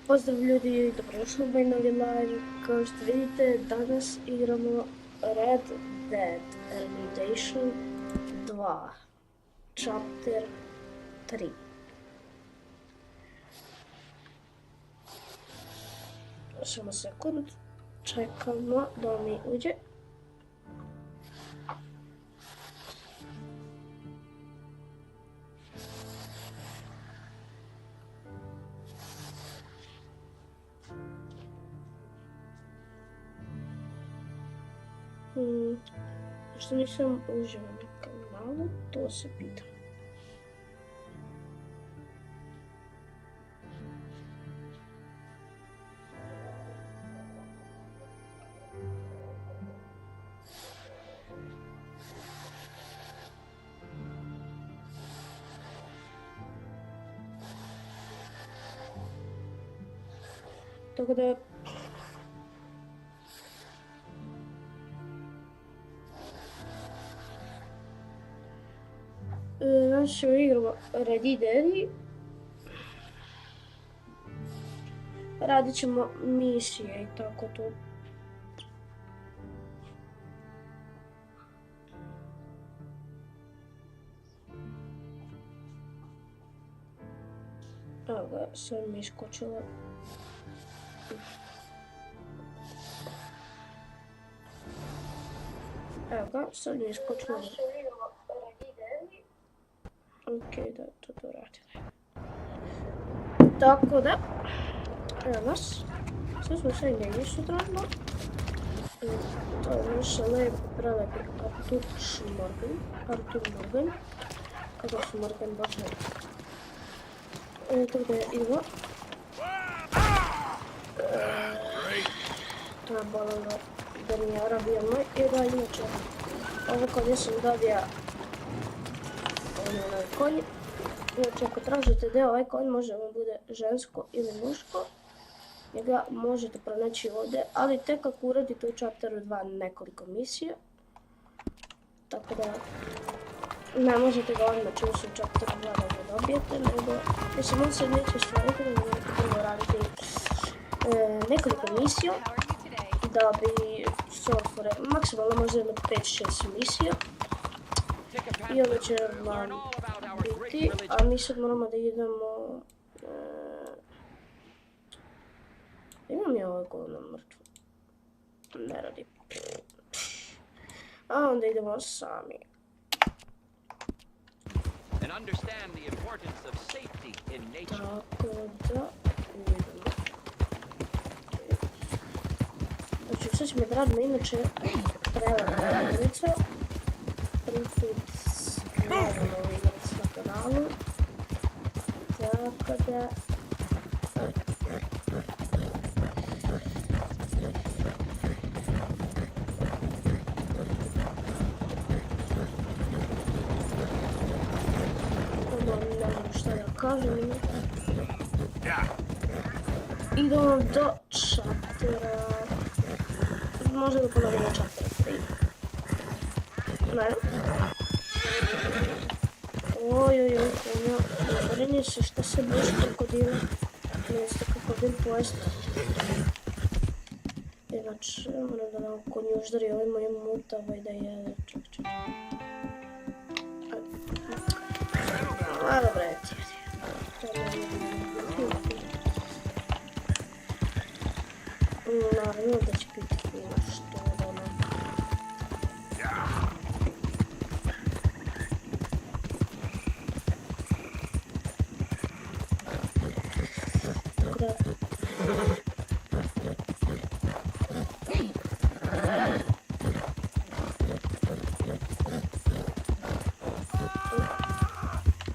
Pozdrav ljudi, dobrodošli u moj novi live. Kao što vidite, danas igramo redemdation 2, chapter 3. Samo sekund, čekamo da mi uđe. Što nisam uživo na kanalu, to se pitam. Tako da znači igramo Ready Daddy. Radit ćemo misije i tako to. Evo ga, sad mi je iskočila. Evo ga, sad mi je iskočila. Ok, da to radila. Tako da, evo nas. Sad smo sve negdje što trebamo. To je naša prelepi Artur Morgan. Kako su Morgan baš ne. Tako da idemo. To je bolilo da mi je Arabija moj. I da inače, ovo konje sam dobija onaj konj. Znači ako tražite da ovaj konj može vam bude žensko ili muško, njega možete pronaći ovdje, ali tek ako uradite u chapteru 2 nekoliko misija. Tako da ne možete ga odmah čim se u chapteru 2 da ga dobijete, nego mislim on se neće stvariti da morate prvo raditi nekoliko misija da bi se otvore, maksimalno možda imati 5-6 misija i onda će vam biti, a mi sad moramo da idemo. Imam ja ovaj golem mrtvu. Ne radi. A onda idemo sami. Tako da idemo. Znači sad će mi radimo inače prelazna igrica. Prvi put gledamo ovu igricu na kanalu. Tako da ne znam šta da kažem. Idemo do chaptera. Možda da ponovimo chapter 3. Ne. Ojojoj, konja. Brini se šta se boš krokodila. Mjesto krokodil pojesti. Inače, moram da nam konju uždari ovaj moj mutava i da jede. Ček. A dobre, naravno da će biti fino što da nam. Tako da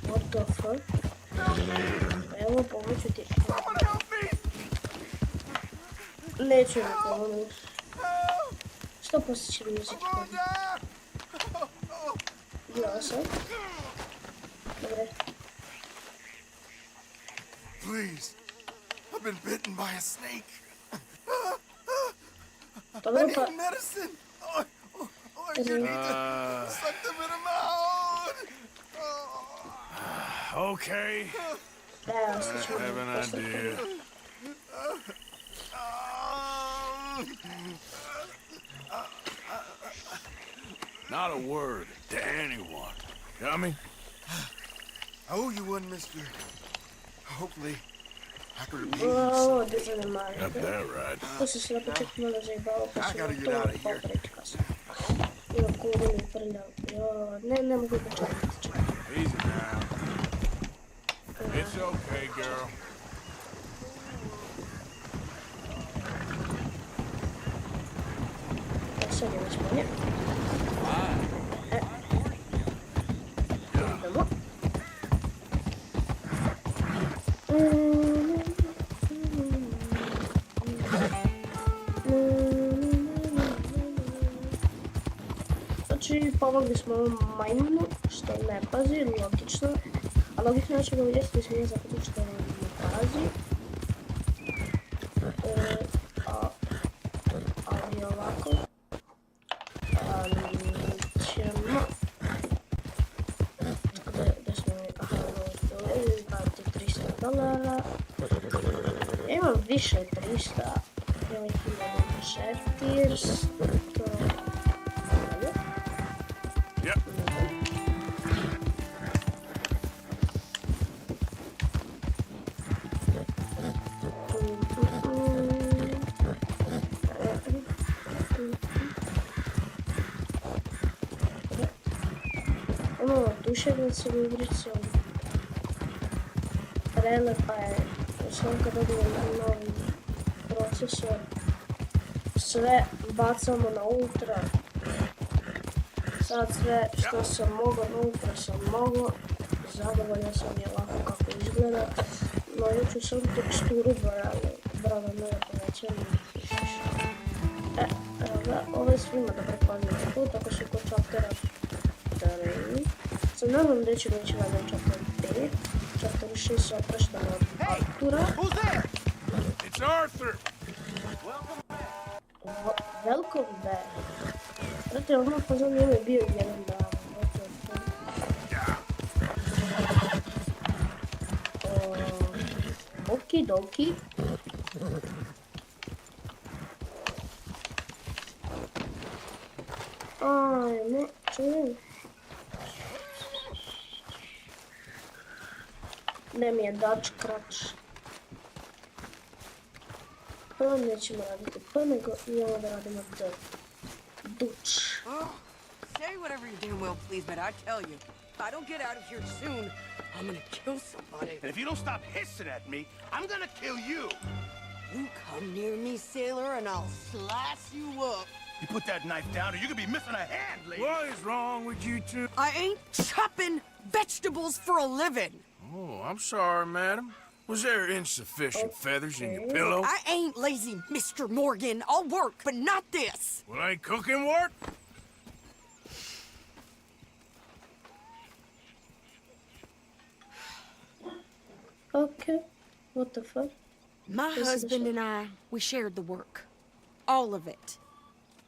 what the fuck? Evo pomoću ti. Neću mi pomoći. Što poslije će mi uzeti pomoći? Ja sam. Dobre. Please, I've been bitten by a snake. Dobro I need pa. medicine. You need to suck them in a mouth. Okay. Da, I have an idea. Not a word to anyone. Got me? I owe you one, mister. Hopefully, I can repay you Wow, someday. this is mine. Got that right. To se sve počet malo zajebao, pa I sam gotta na get to out of here. poprečka sam. Ima kurinu i prljao. Jo, ne mogu počekati, čekaj. Easy now. It's okay, girl. Ja sad je ispunjen. Idemo. Znači, pomogli smo ovom majmunu, što ne pazi, logično. A logično da će ga vidjeti da smije zato što ne pazi. Ali ovako. Ćemo... Da smo... Aha, ovo izbaviti $300. Ja imam više od 300. Ja ih imam 400. Yep. Imamo duševnicu igricom. Prelepa je. Samo kad dobijemo novi procesor. Sve bacamo na ultra. Sad sve što sam mogao na ultra sam mogao. Zadovoljan sam je lako kako izgleda. No ja ću sam teksturu brava ne povećam. Evo ga, ovo je svima da prepoznate put, ako su kod chaptera 3. Sam nadam da ćemo ići valjda u chapter 5. Chapter 6 se opraštamo od Artura. It's Arthur. Welcome back. Znate, ono poznan njemu je bio jedan dan. Okidoki. Ajme, čujem. Ne mi je dač krač. Pa nećemo raditi pa, nego idemo da radimo duč. Say whatever you damn well please, but I tell you, if I don't get out of here soon, I'm gonna kill somebody. And if you don't stop hissing at me, I'm gonna kill you. You come near me, sailor, and I'll slice you up. You put that knife down or you could be missing a hand, lady. What is wrong with you two? I ain't chopping vegetables for a living. Oh, I'm sorry, madam. Was there insufficient feathers in your pillow? I ain't lazy, Mr. Morgan. I'll work, but not this. Well, ain't cooking work? Okay, what the fuck? My This is husband a- and I, we shared the work. All of it.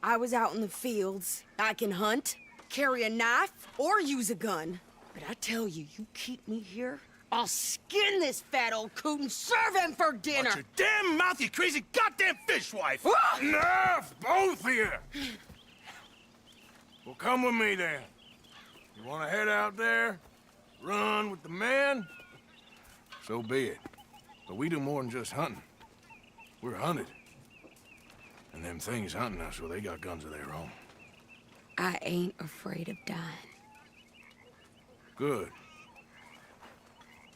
I was out in the fields. I can hunt, carry a knife, or use a gun. But I tell you, you keep me here, I'll skin this fat old coot and serve him for dinner. Watch your damn mouth, you crazy goddamn fishwife! Ah! Enough, both of you! Well, come with me then. You want to head out there, run with the men? So be it. But we do more than just hunting. We're hunted. And them things hunting us, well, they got guns of their own. I ain't afraid of dying. Good.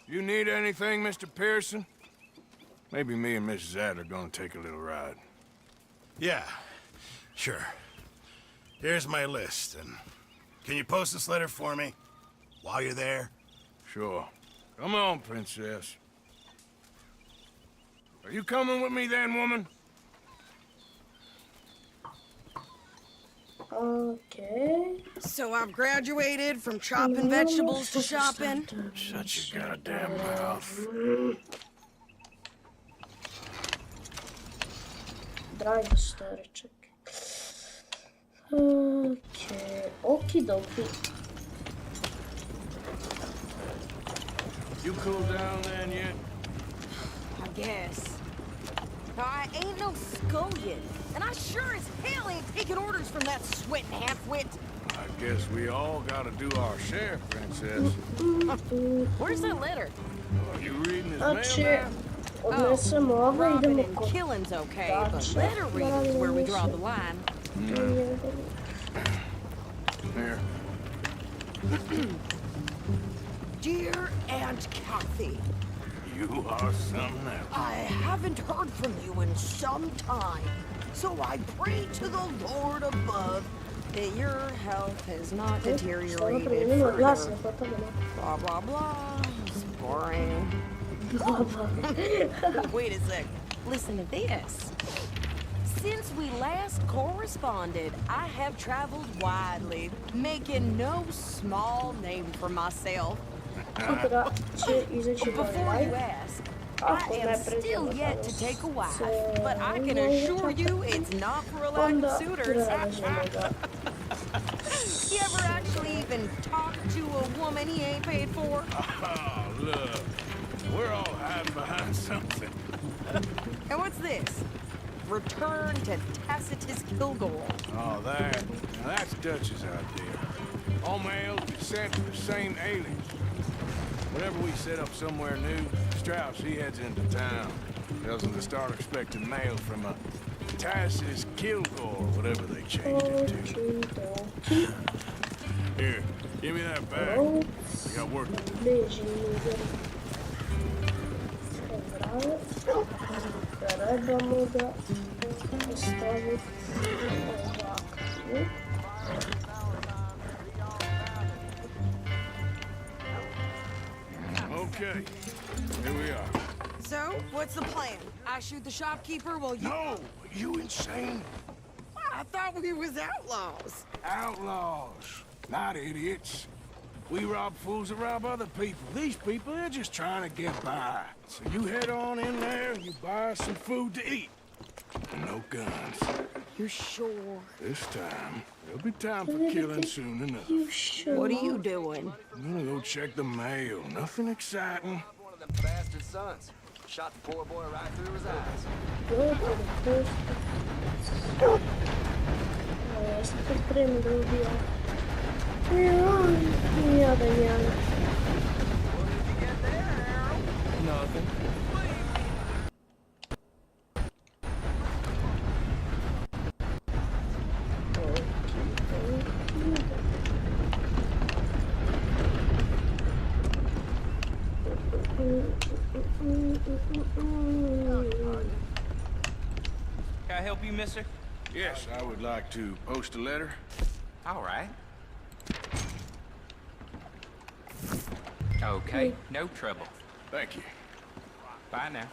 You need anything, Mr. Pearson? Maybe me and Mrs. Adler gonna take a little ride. Yeah, sure. Here's my list, and can you post this letter for me while you're there? Sure. Come on, princess. Are you coming with me then, woman? Okay. So I've graduated from chopping vegetables to shopping. Shut your goddamn mouth. Dragi stariček. Okay, okidoki. You cool down then yet? I guess. I ain't no scullion, and I sure as hell ain't taking orders from that sweating half-wit. I guess we all gotta do our share, Princess. Where's that letter? Are you reading his Znači, mail now? odnesemo ovo i Robbing idemo and kod killing's okay, but Gotcha. letter reading's where we draw the line. Here. Dear Aunt Kathy, You are something else. I haven't heard from you in some time, so I pray to the Lord above that your health has not Stvarno deteriorated promijenimo glas, further. ne po tome ne. Blah, blah, blah. It's boring. Wait a sec. Listen to this. Since we last corresponded, I have traveled widely, making no small name for myself. Sutra će izaći Before ovaj. you ask, Ako I ne am still pređemo yet to danas take a wife, se but I can assure you it's not for a lack onda of suitors. pređemo ga. You ever actually even talk to a woman he ain't paid for? Oh, look. We're all hiding behind something. And what's this? Return to Tacitus Kilgore. Oh, that's Dutch's idea. All mail be sent to the same aliens. Whenever we set up somewhere new, Strauss, he heads into town. Tells them to start expecting mail from a Tacitus Kilgore, whatever they changed it to. Here, give me that bag. We got work to do. Beži mi ga. Trebamo ga ostaviti ovako. Okay, here we are. So, what's the plan? I shoot the shopkeeper while you... No, you insane. I thought we was outlaws. Outlaws, not idiots. We rob fools that rob other people. These people, they're just trying to get by. So you head on in there and you buy us some food to eat. And no guns. You're sure? This time, there'll be time for killing soon enough. You sure? What are you doing? I'm gonna go check the mail. Nothing exciting. One of them bastard sons. Shot the poor boy right through his eyes. Ja sam to spremno da ubija. Jadan Jan. What did you get there, Harold? Nothing. Can I help you, mister? Yes, I would like to post a letter. All right. Okay, no trouble. Thank you. Bye now.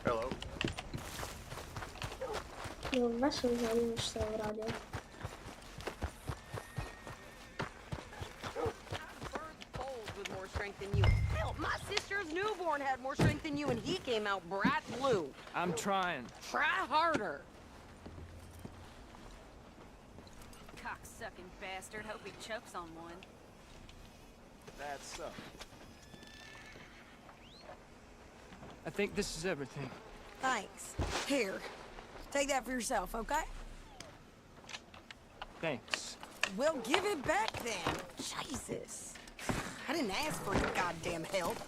Hello. No, baš sam zanimljivo što je uradio. Foals with more strength than you. Hell, my sister's newborn had more strength than you, and he came out bright blue. I'm trying. Try harder. Cocksucking bastard. Hope he chokes on one. That's so. I think this is everything. Thanks. Here, take that for yourself, okay? Thanks. Well, give it back then. Jesus. I didn't ask for your goddamn help.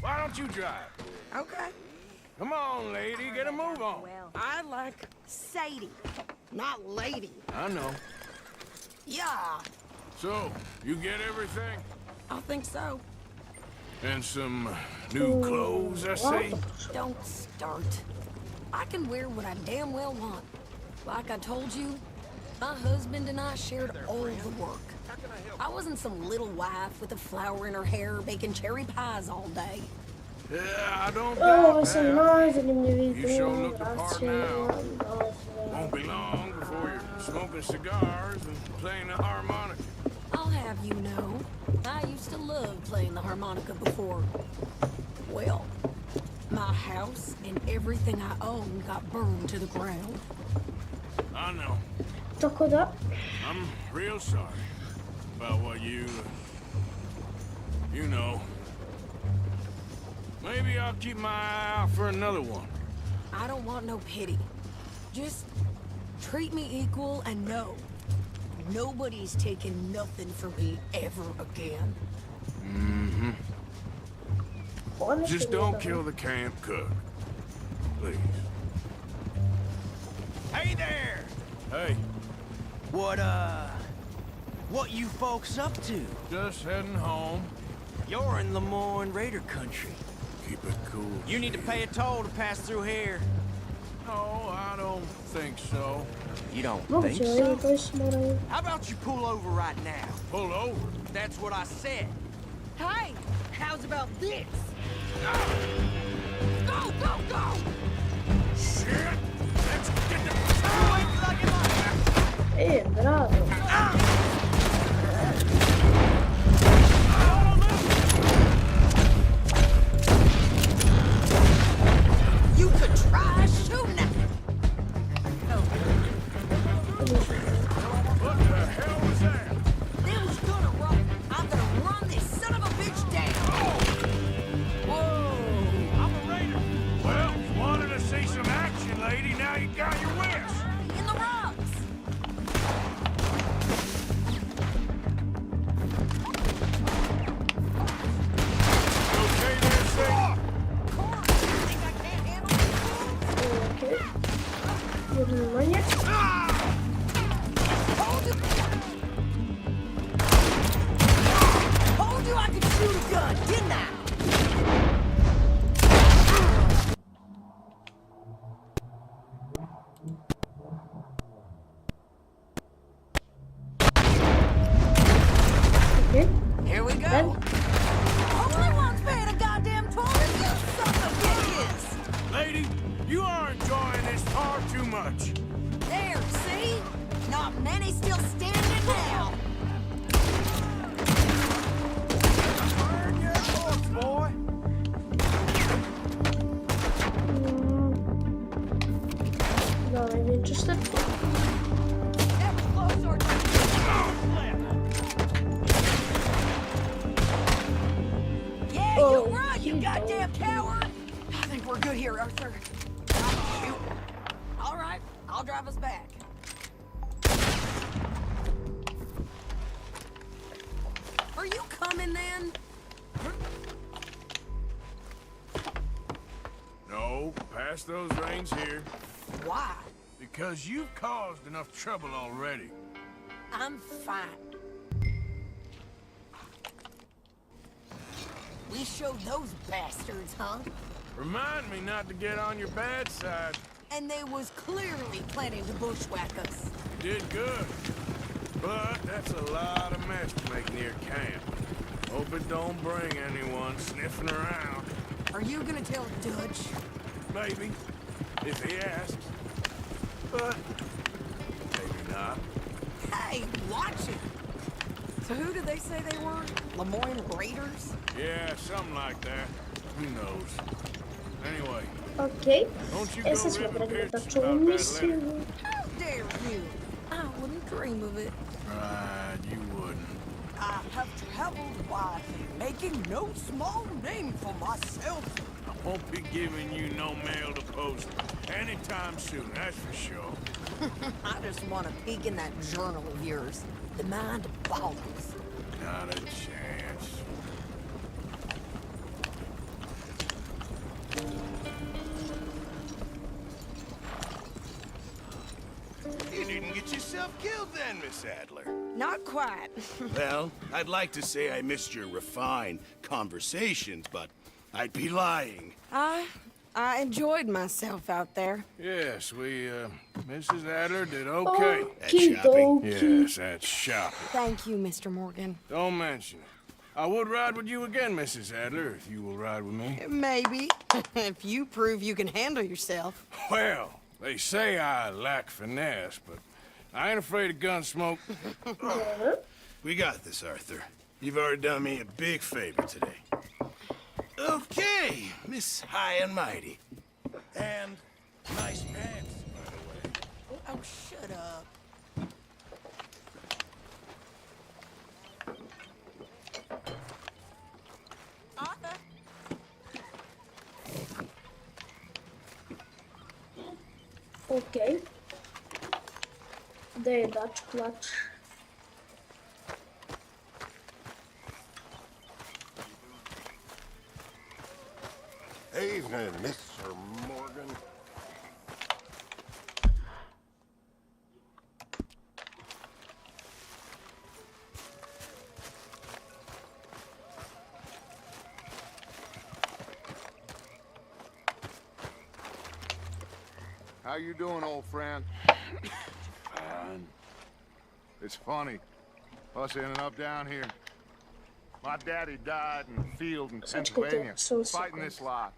Why don't you drive? Okay. Come on, lady, get a move on. Well, I like Sadie, not lady. I know. Yeah, So, you get everything? I think so. And some new clothes, I see. Don't start. I can wear what I damn well want. Like I told you, my husband and I shared all the work. I wasn't some little wife with a flower in her hair baking cherry pies all day. Yeah, I don't Ovo doubt sam that. najzanimljiviji You sure film, look the part Won't be long before you're smoking cigars and playing the harmonica. I'll have you know, I used to love playing the harmonica before. Well, my house and everything I own got burned to the ground. I know. Tako da, I'm real sorry about what you You know. Maybe I'll keep my eye out for another one. I don't want no pity. Just treat me equal and know nobody's taking nothing from me ever again. Mm-hmm. Honestly, Just don't kill the camp cook. Please. Hey there! Hey, What you folks up to? just heading home. You're in Lemoyne Raider country. Keep it cool. You need to pay a toll to pass through here. No, I don't think so. You don't Mogu think će so? ovo to moraju. How about you pull over right now? Pull over. That's what I said. Hey, how's about this? Go, go, go! Shit! Let's get the... Bravo. You could try shooting at me. What the hell was that? They was gonna run. I'm gonna run this son of a bitch down. Whoa! I'm a raider. Well, wanted to see some action, lady. Now you got your wish. In the rocks. Okay there, Sadie? Corn, you think I can't handle this? Okej. Jedno manje. Told you. Told you I could shoot a gun, didn't I? Okej. Here we Ben. go. Only one's paying a goddamn toll, you son of a bitches. Lady, you are enjoying this far too much. There, see? Not many still standing now. Burn your corpse, boy. Not even interested. That was close or Yeah, Oh, you run, you you goddamn don't. coward! I think we're good here, Arthur. Shoot. All right, I'll drive us back. Are you coming then? No, pass those reins here. Why? Because you've caused enough trouble already. I'm fine. We showed those bastards, huh? Remind me not to get on your bad side. And they was clearly planning to bushwhack us. You did good. But that's a lot of mess to make near camp. Hope it don't bring anyone sniffing around. Are you gonna tell Dutch? Maybe, if he asks. But maybe not. Hey, watch it! So who did they say they were? Lemoyne Raiders? Yeah, something like that. Who knows? Anyway, Okej. don't you E go sad smo ripping odradili pictures tačnu about that misiju. letter. How dare you? I wouldn't dream of it. Right, you wouldn't. I have traveled widely, making no small name for myself. I won't be giving you no mail to post anytime soon, that's for sure. I just want to peek in that journal of yours. The mind boggles. Not a chance. You didn't get yourself killed then, Miss Adler. Not quite. Well, I'd like to say I missed your refined conversations, but I'd be lying. I enjoyed myself out there. Yes, Mrs. Adler did okay. Okie dokie. Yes, that's shopping. Thank you, Mr. Morgan. Don't mention it. I would ride with you again, Mrs. Adler, if you will ride with me. Maybe. If you prove you can handle yourself. Well, they say I lack finesse, but I ain't afraid of gun smoke. We got this, Arthur. You've already done me a big favor today. Okay, Miss High and Mighty. And nice pants, by the way. Oh, shut up. Okej. Gdje je dač plač? Evening, Mr. Morgan. How you doing, old friend? Fine. It's funny, us ending up down here. My daddy died in the field in Pennsylvania, fighting this lot.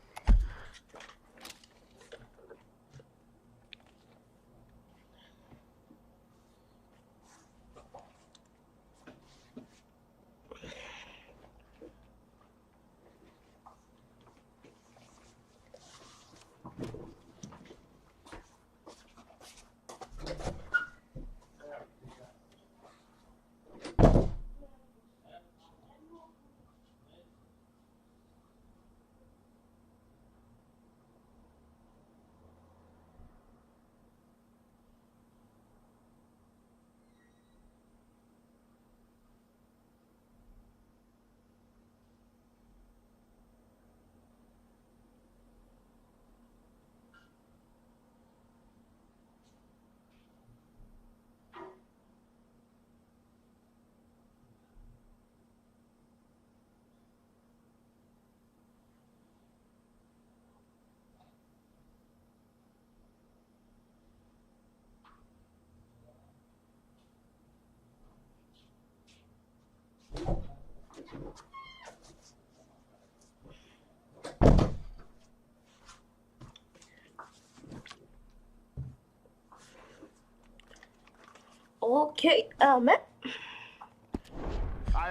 Okej, I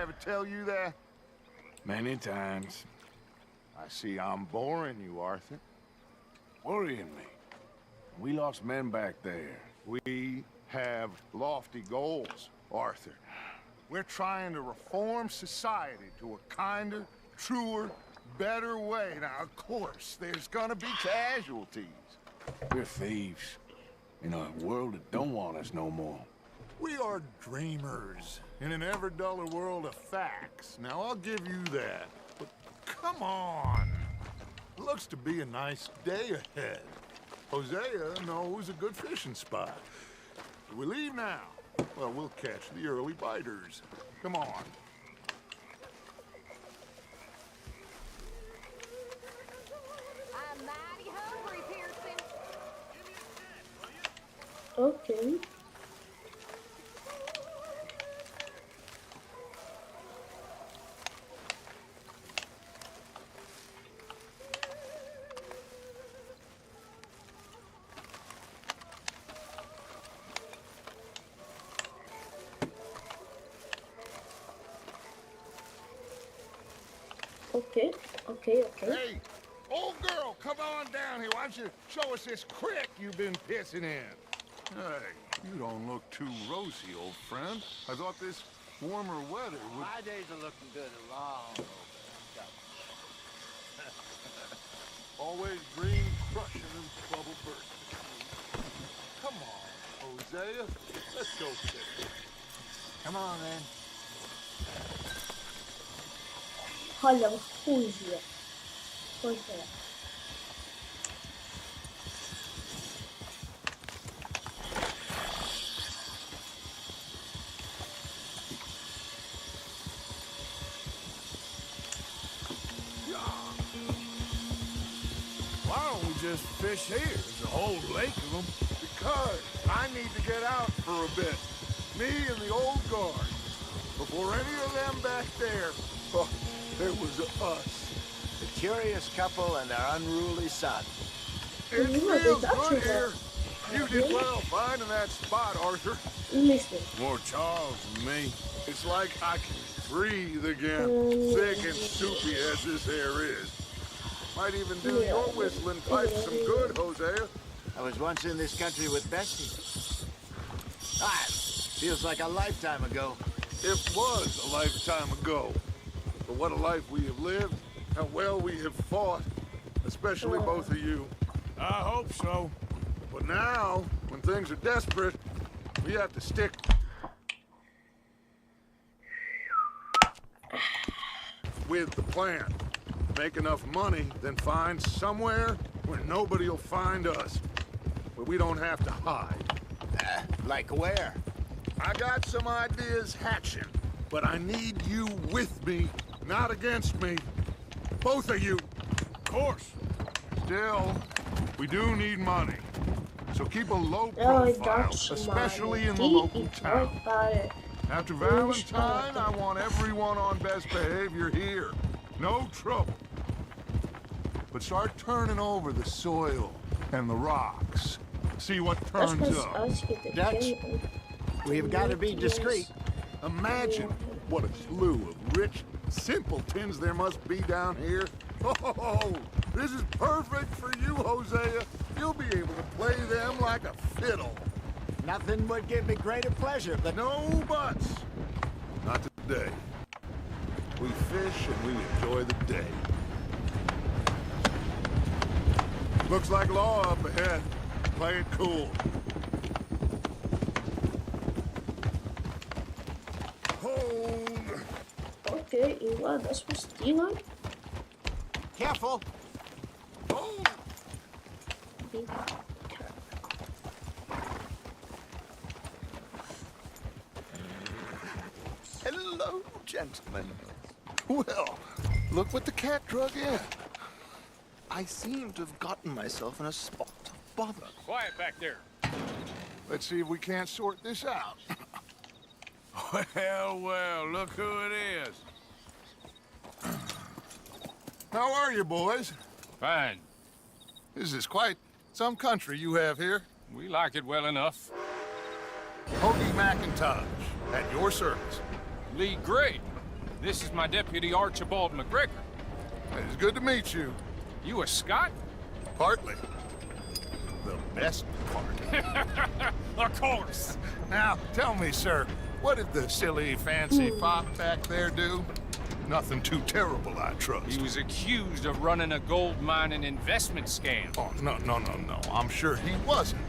ever tell you that? Many times. I see I'm boring you, Arthur. Worrying me. We lost men back there. We have lofty goals, Arthur. We're trying to reform society to a kinder, truer, better way. Now, of course, there's gonna be casualties. We're thieves in a world that don't want us no more. We are dreamers in an ever duller world of facts. Now, I'll give you that. But come on. It looks to be a nice day ahead. Hosea knows a good fishing spot. Do we leave now? Well, we'll catch the early biters. Come on. I'm mighty hungry, Pearson. okej. Okej, okej, okej. Hey, old girl, come on down here. Why don't you show us this creek you've been pissing in? Hey, you don't look too rosy, old friend. I thought this warmer weather would... My days are looking good along. Always green crushing and bubble bursting. Come on, Hosea. Let's go fishing. Come on, then. Hala huzje. Huzje. Why don't we just fish here? There's a whole lake of them. Because I need to get out for a bit. Me and the old guard. Before any of them back there, oh, there was us. The curious couple and their unruly son. It You feels know, good that's here. You did well finding that spot, Arthur. Mislim. More Charles than me. It's like I can breathe again, thick and soupy as this air is. Might even do your whistling pipe some good, Hosea. I was once in this country with Bessie. Ah, feels like a lifetime ago. It was a lifetime ago. But what a life we have lived, how well we have fought. Especially both of you. I hope so. But now, when things are desperate, we have to stick with the plan. Make enough money, then find somewhere where nobody will find us. Where we don't have to hide. Like where? I got some ideas hatching, but I need you with me, not against me. Both of you. Of course. Still, we do need money. So keep a low Oj, profile, daš especially in the mani, local ti i town. tvoje pare. After Valentine, I want everyone on best behavior here. No trouble. But start turning over the soil and the rocks. See what Daš turns me up. ausgete. Dutch? We've got to be discreet. Imagine what a slew of rich simpletons there must be down here. Oh, this is perfect for you, Hosea. You'll be able to play them like a fiddle. Nothing would give me greater pleasure than... No buts. Not today. We fish and we enjoy the day. Looks like law up ahead. Play it cool. Hold. Okej, izgleda da smo stigli. Careful! Hold. Hello, gentlemen. Well, look what the cat drug in. I seem to have gotten myself in a spot of bother. Quiet back there. Let's see if we can't sort this out. Well, look who it is. How are you, boys? Fine. This is quite some country you have here. We like it well enough. Hoagie McIntosh, at your service. Lee Gray. This is my deputy Archibald McGregor. It's good to meet you. You a Scot? Partly. The best part. Of course. Now, tell me, sir, what did the silly, fancy fop back there do? Nothing too terrible, I trust. He was accused of running a gold mining investment scam. Oh, no. I'm sure he wasn't.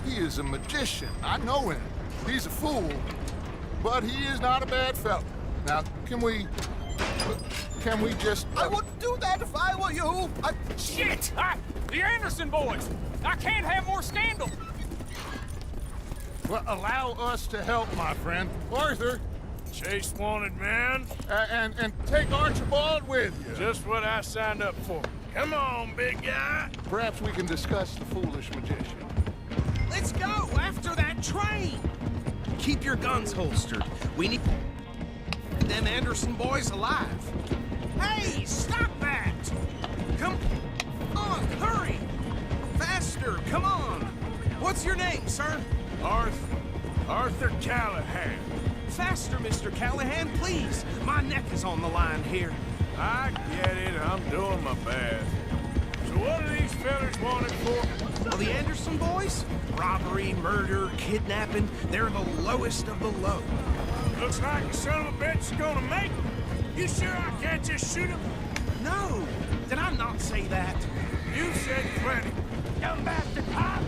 He is a magician. I know him. He's a fool. But he is not a bad fellow. Now, can we just... I wouldn't do that if I were you. Shit! The Anderson boys! I can't have more scandal! Well, allow us to help, my friend. Arthur, Chase wanted man. and take Archibald with you. Just what I signed up for. Come on, big guy. Perhaps we can discuss the foolish magician. Let's go after that train! Keep your guns holstered. We need them Anderson boys alive. Hey, stop that! Come on, hurry! Faster, come on! What's your name, sir? Arthur Callahan. Faster, Mr. Callahan, please. My neck is on the line here. I get it. I'm doing my best. So what are these fellas wanted for? Well, the Anderson boys? Robbery, murder, kidnapping. They're the lowest of the low. Looks like the son of a bitch is gonna make it. You sure I can't just shoot him? No! Did I not say that? You said plenty. Young bastard, pop!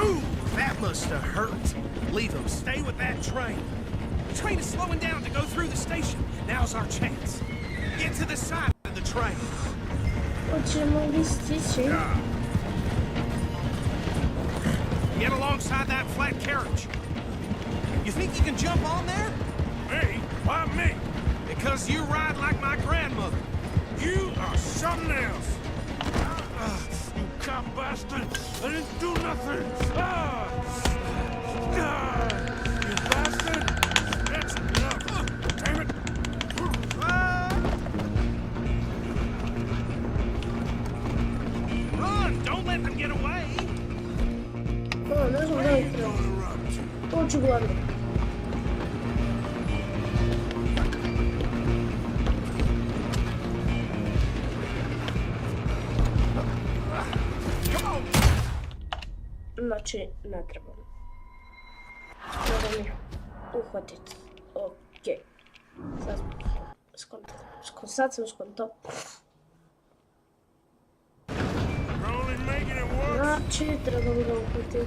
Ooh, that must have hurt. Leave him. Stay with that train. The train is slowing down to go through the station. Now's our chance. Get to the side of the train. Hoćemo li stići? Get alongside that flat carriage. You think you can jump on there? Me? Why me? Because you ride like my grandmother. You are something else. You cop bastard! I didn't do nothing! You bastard! That's enough! Damn it! Run! Don't let them get away! O, ne znam da ih trebam. Očigledno. Znači, ne trebam. Treba mi uhvatiti. Okej. Sad sam skontao. Rolling making it worse. Znači, trebam ga uhvatiti.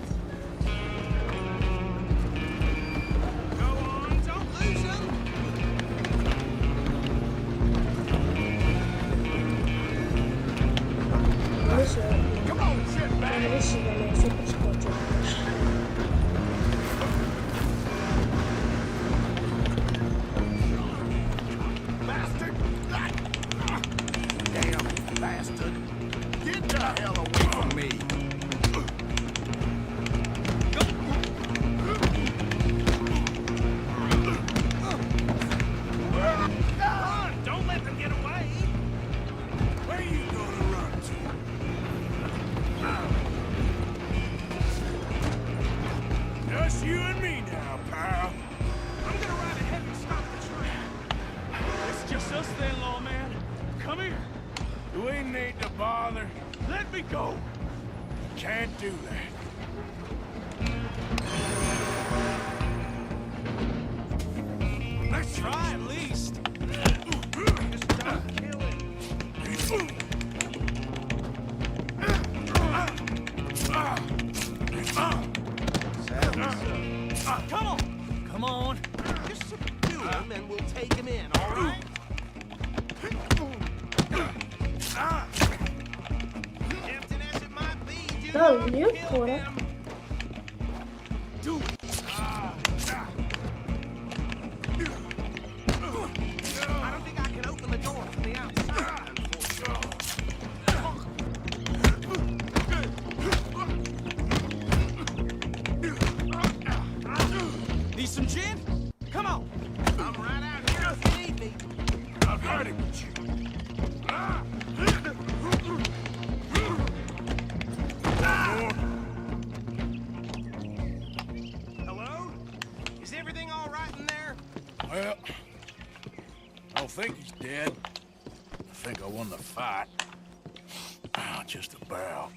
Go on, don't lose him. Come on, shit, man. Mislim da neću preskočiti. Bastard! Damn bastard! Get the hell away from me! Run! Don't let them get away. Where you gonna run to? Just you and me now, pal. I'm gonna ride ahead and stop the train. It's just us then, lawman. Come here. You ain't need to bother. Let me go. Can't do that. Let's try at least. Just don't kill him. Come on. Come on. Just subdue him and we'll take him in, all right? Tempting as it might be, dude, Da, I'll lijep kill korak. him. Do it. I don't think I can open the door from the outside, unfortunately. Need some gin? Come on. I'm right out here if you need me. I've heard it with you. Hello? Is everything all right in there? Well, I don't think he's dead. I think I won the fight. Just about.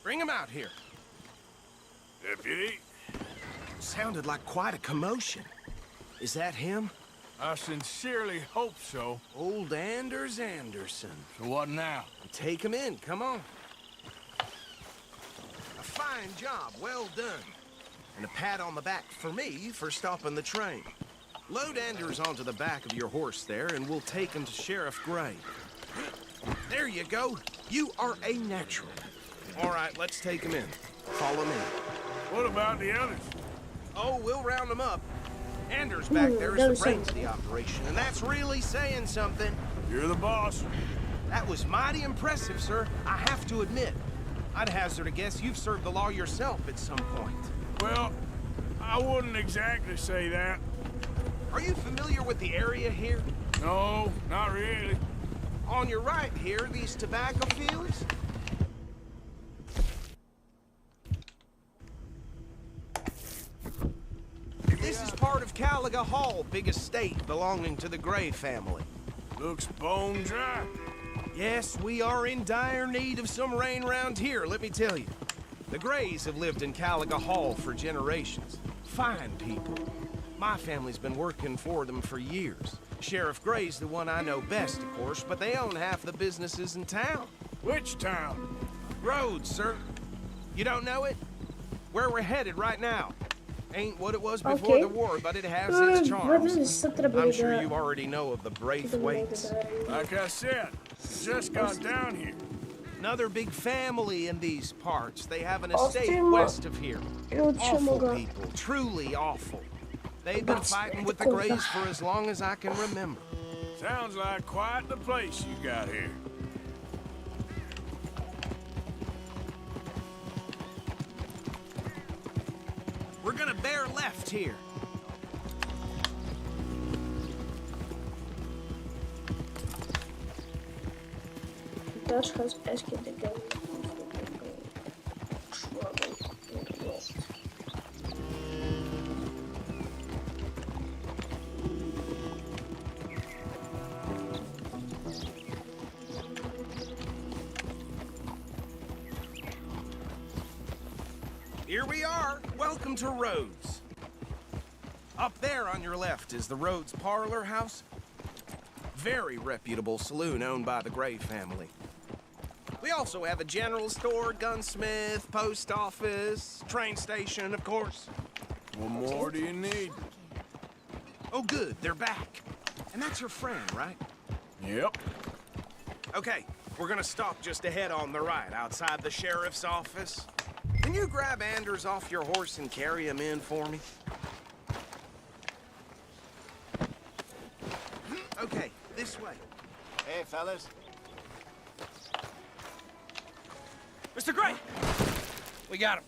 Bring him out here. Deputy, Sounded like quite a commotion. Is that him? I sincerely hope so. Old Anders Anderson. So what now? Take him in, come on. A fine job, well done. And a pat on the back for me for stopping the train. Load Anders onto the back of your horse there, and we'll take him to Sheriff Gray. There you go. You are a natural. All right, let's take him in. Follow me. What about the others? Oh, we'll round them up. Anders back there is the brains of the operation, and that's really saying something. You're the boss. That was mighty impressive, sir. I have to admit. I'd hazard a guess you've served the law yourself at some point. Well, I wouldn't exactly say that. Are you familiar with the area here? No, not really. On your right here, these tobacco fields? This is part of Caliga Hall, big estate belonging to the Gray family. Looks bone dry. Yes, we are in dire need of some rain round here, let me tell you. The Grays have lived in Caliga Hall for generations. Fine people. My family's been working for them for years. Sheriff Gray's the one I know best, of course, but they own half the businesses in town. Which town? Rhodes, sir. You don't know it? Where we're headed right now. Ain't what it was before the war, but it has its charms. I'm sure you already know of the Braithwaites. Like I said, just got down here. Another big family in these parts. They have an estate west of here. Awful people, truly awful. They've been fighting with the Grays for as long as I can remember. Sounds like quite the place you got here. We're gonna bear left here. Dutch has escaped again. Here we are. Welcome to Rhodes. Up there on your left is the Rhodes Parlor House. Very reputable saloon owned by the Gray family. We also have a general store, gunsmith, post office, train station, of course. What more do you need? Oh, good, they're back. And that's your friend, right? Yep. Okay, we're gonna stop just ahead on the right, outside the sheriff's office. Can you grab Anders off your horse and carry him in for me? Okay, this way. Hey, fellas. Mr. Gray! We got him.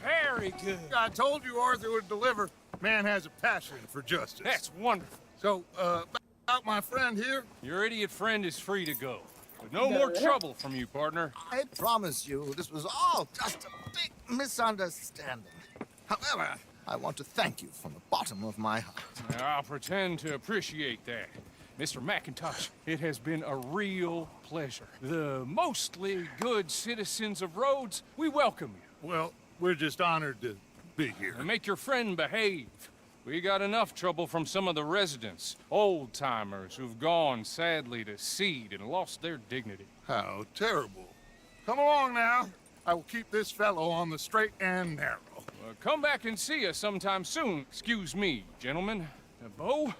Very good. I told you Arthur would deliver. Man has a passion for justice. That's wonderful. So, about my friend here? Your idiot friend is free to go. But no more trouble from you, partner. I promise you, this was all just a big misunderstanding. However, I want to thank you from the bottom of my heart. I'll pretend to appreciate that. Mr. McIntosh, it has been a real pleasure. The mostly good citizens of Rhodes, we welcome you. Well, we're just honored to be here. And make your friend behave. We got enough trouble from some of the residents, old-timers who've gone, sadly, to seed and lost their dignity. How terrible. Come along now. I will keep this fellow on the straight and narrow. Come back and see us sometime soon. Excuse me, gentlemen. Bo,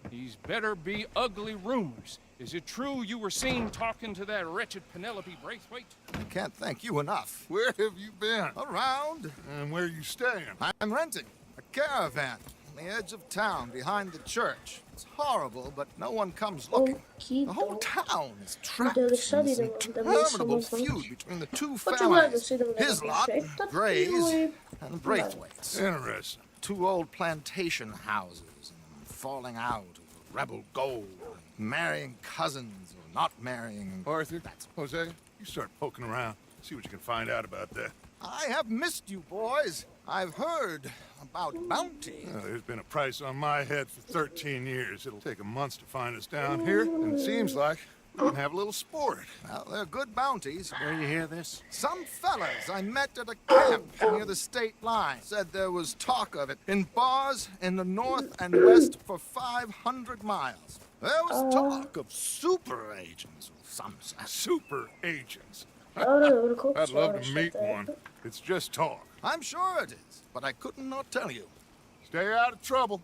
these better be ugly rumors. Is it true you were seen talking to that wretched Penelope Braithwaite? I can't thank you enough. Where have you been? Around. And where are you staying? I'm renting a caravan on the edge of town behind the church. It's horrible, but no one comes looking. The whole town is trapped in this interminable feud between the two families. His lot, Grays, and Braithwaite's. Interesting. Two old plantation houses, and falling out over rebel gold, marrying cousins or not marrying. Arthur, Jose, you start poking around. See what you can find out about that. I have missed you, boys. I've heard about bounty. There's been a price on my head for 13 years. It'll take 'em months to find us down here, and it seems like we can have a little sport. Well, they're good bounties. Where you hear this? Some fellas I met at a camp near the state line said there was talk of it in bars in the north and west for 500 miles. There was talk of super agents of some sort. Super agents. I'd I'd love to meet one. It's just talk. I'm sure it is, but I couldn't not tell you. Stay out of trouble.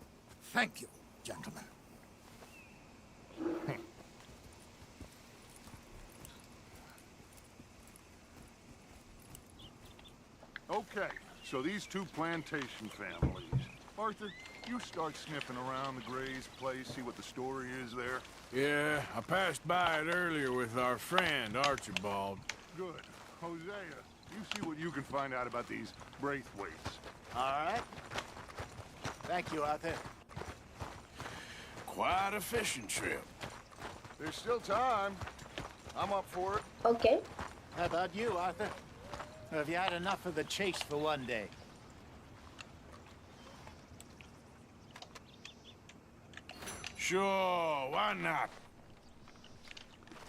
Thank you, gentlemen. Okay, so these two plantation families. Arthur, you start sniffing around the Gray's place, see what the story is there. Yeah, I passed by it earlier with our friend, Archibald. Good. Hosea, you see what you can find out about these Braithwaites. All right. Thank you, Arthur. Quite a fishing trip. There's still time. I'm up for it. Okay. How about you, Arthur? Or have you had enough of the chase for one day? Sure, why not?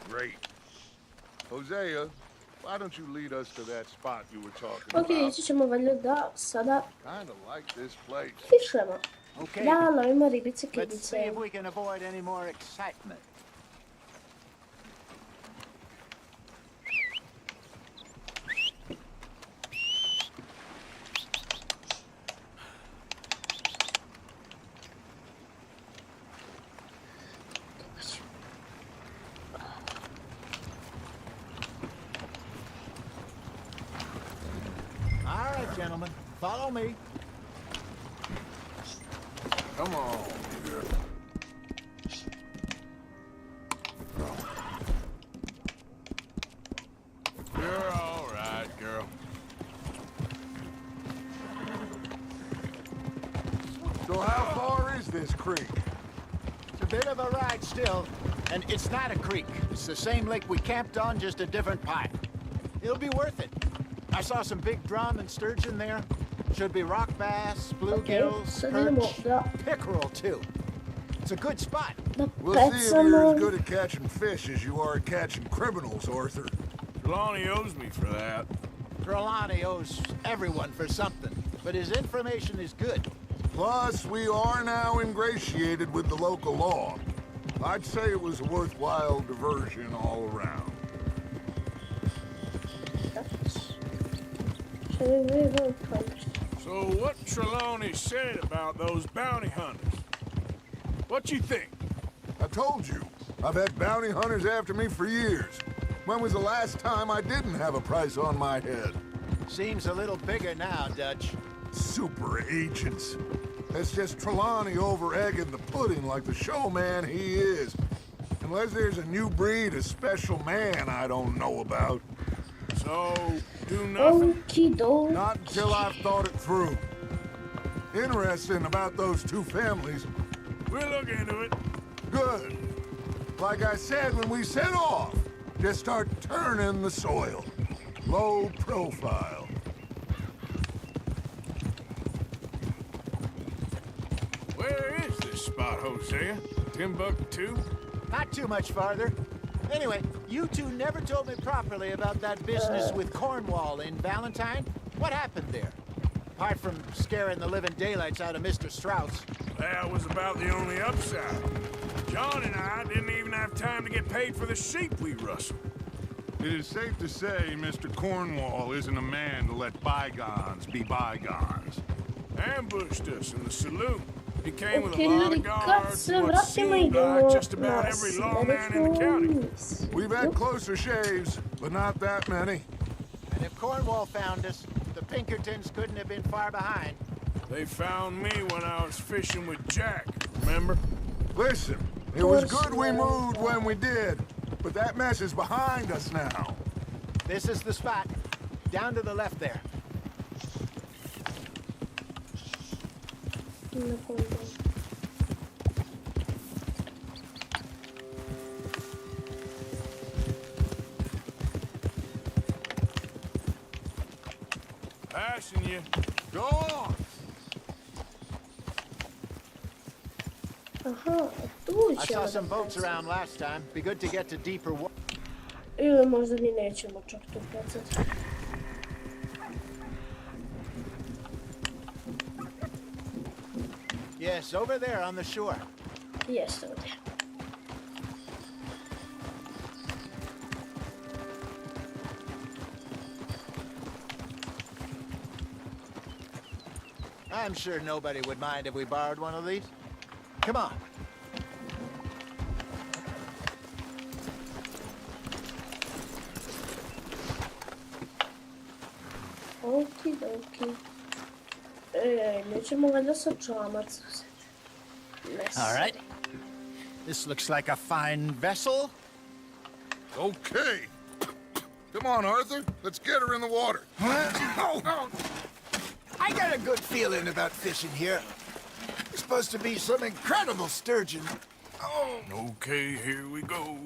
Great. Hosea, why don't you lead us to that spot you were talking Ok, about? ići ćemo valjda da sada Kinda like this place. fišemo. Okay. Da lovimo ribice, Let's see kibice. if we can avoid any more excitement. All right, gentlemen, follow me. Come on. You're all right, girl. So how far is this creek? It's a bit of a ride still, and it's not a creek. It's the same lake we camped on, just a different pipe. It'll be worth it. I saw some big drum and sturgeon there. Should be rock bass, bluegills, sad idemo perch, da pickerel too. It's a good spot. We'll see if you're pecamo. as good at catching fish as you are at catching criminals, Arthur. Lonnie owes me for that. Trelawney owes everyone for something, but his information is good. Plus, we are now ingratiated with the local law. I'd say it was a worthwhile diversion all around. So what Trelawney said about those bounty hunters? What you think? I told you, I've had bounty hunters after me for years. When was the last time I didn't have a price on my head? Seems a little bigger now, Dutch. Super agents. That's just Trelawney over-egging the pudding like the showman he is. Unless there's a new breed of special man I don't know about. So, do nothing? Okie doke. Not until I've thought it through. Interesting about those two families. We'll look into it. Good. Like I said when we set off, just start turning the soil. Low profile. Where is this spot, Hosea? Timbuktu? Not too much farther. Anyway, you two never told me properly about that business with Cornwall in Valentine. What happened there? Apart from scaring the living daylights out of Mr. Strauss. That was about the only upside. John and I didn't even have time to get paid for the sheep we rustled. It is safe to say Mr. Cornwall isn't a man to let bygones be bygones. Ambushed us in the saloon. He came with a Okej, lot ljudi, of kad guards, se what vratimo seemed like idemo just about na every lawman in the county. sljedeću We've had closer shaves, but not that many. And if Cornwall found us, the Pinkertons couldn't have been far behind. They found me when I was fishing with Jack, remember? Listen, it was good we moved when we did, but that mess is behind us now. This is the spot. Down to the left there. Passing you. Go on! Aha, tu I će saw da some boats precimo. around last time. Be good to get to deeper water. Ili možda ni nećemo čak tu pecati. Yes, over there on the shore. Jeste ovdje. I'm sure nobody would mind if we borrowed one of these. Come on. Okidoki. Nećemo valjda sa čamac uzeti. Ne All right. This looks like a fine vessel. Okay. Come on, Arthur. Let's get her in the water. I got a good feeling about fishing here. There's supposed to be some incredible sturgeon. Oh, okay, here we go.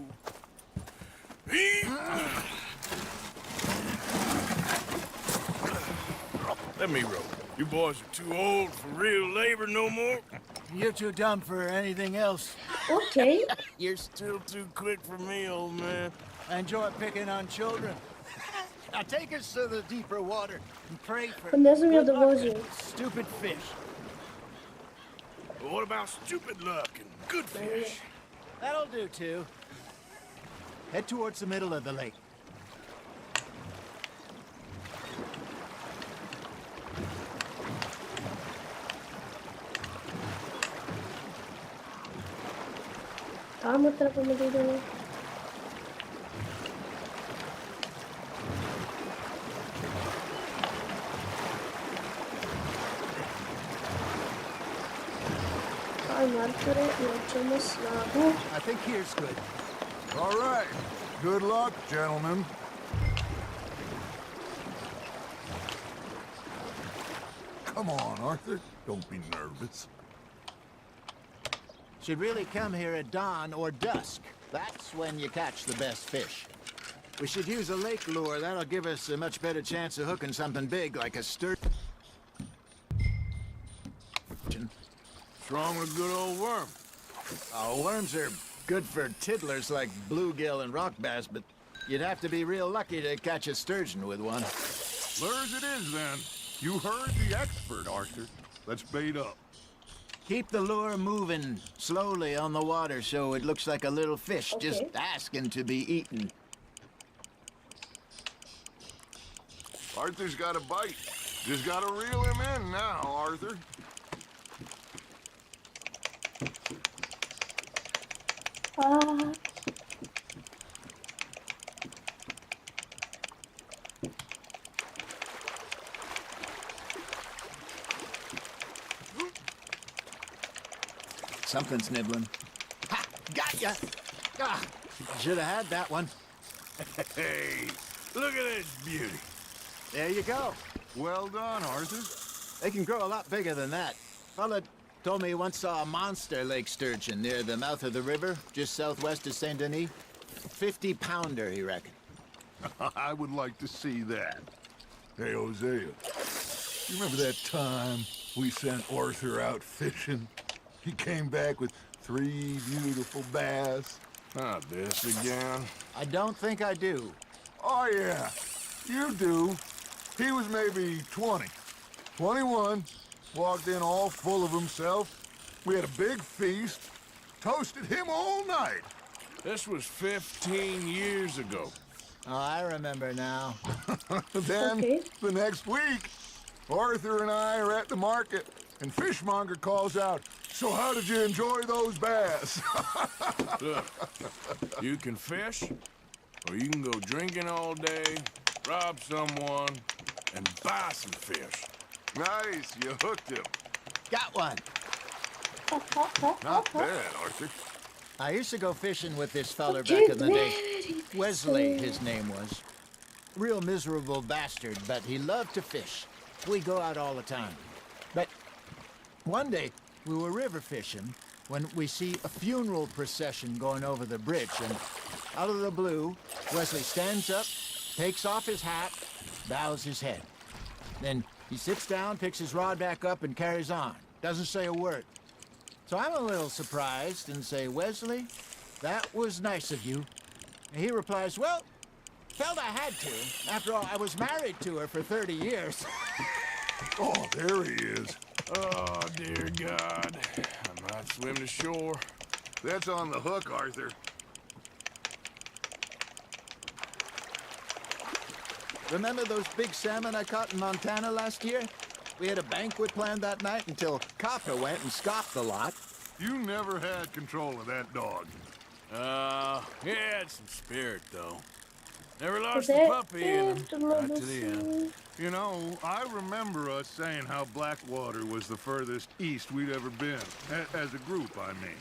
Let me row. You boys are too old for real labor no more. You're too dumb for anything else. Okej. You're still too quick for me, old man. I enjoy picking on children. Now take us to the deeper water and pray for Pa ne znam ja good da luck vozim. and stupid fish. But what about stupid luck and good fish? That'll do too. Head towards the middle of the lake. Tamo trebamo da idemo. Ajmo, Arture, nećemo snagu. I think here's good. All right. Good luck, gentlemen. Come on, Arthur. Don't be nervous. Should really come here at dawn or dusk. That's when you catch the best fish. We should use a lake lure. That'll give us a much better chance of hooking something big like a sturgeon. What's wrong with a good old worm? Oh, worms are good for tiddlers like bluegill and rock bass, but you'd have to be real lucky to catch a sturgeon with one. Lures it is, then. You heard the expert, Arthur. Let's bait up. Keep the lure moving slowly on the water so it looks like a little fish just Okay. asking to be eaten. Arthur's got a bite. Just gotta reel him in now, Arthur. Ah. Something's nibbling. Ha! Got ya! Ah, should have had that one. Hey, look at this beauty. There you go. Well done, Arthur. They can grow a lot bigger than that. Fella told me he once saw a monster lake sturgeon near the mouth of the river, just southwest of Saint Denis. 50-pounder, he reckoned. I would like to see that. Hey, Hosea, you remember that time we sent Arthur out fishing? He came back with 3 beautiful bass. Not this again. I don't think I do. Oh, yeah, you do. He was maybe 20, 21, walked in all full of himself. We had a big feast, toasted him all night. This was 15 years ago. Oh, I remember now. Then, Okay. the next week, Arthur and I are at the market, and Fishmonger calls out, "So how did you enjoy those bass?" Look, you can fish, or you can go drinking all day, rob someone, and buy some fish. Nice, you hooked him. Got one. Not bad, Arthur. I used to go fishing with this feller back Get in the day. ready, Wesley, Wesley. his name was. Real miserable bastard, but he loved to fish. We go out all the time. But one day, we were river fishing when we see a funeral procession going over the bridge, and out of the blue, Wesley stands up, takes off his hat, bows his head. Then he sits down, picks his rod back up, and carries on. Doesn't say a word. So I'm a little surprised and say, "Wesley, that was nice of you." And he replies, "Well, felt I had to. After all, I was married to her for 30 years. Oh, there he is. Oh, dear God. I might swim to shore. That's on the hook, Arthur. Remember those big salmon I caught in Montana last year? We had a banquet planned that night until Kafka went and scoffed the lot. You never had control of that dog. He had some spirit, though. Never lost the puppy in him. Right to the end. You know, I remember us saying how Blackwater was the furthest east we'd ever been. As a group, I mean.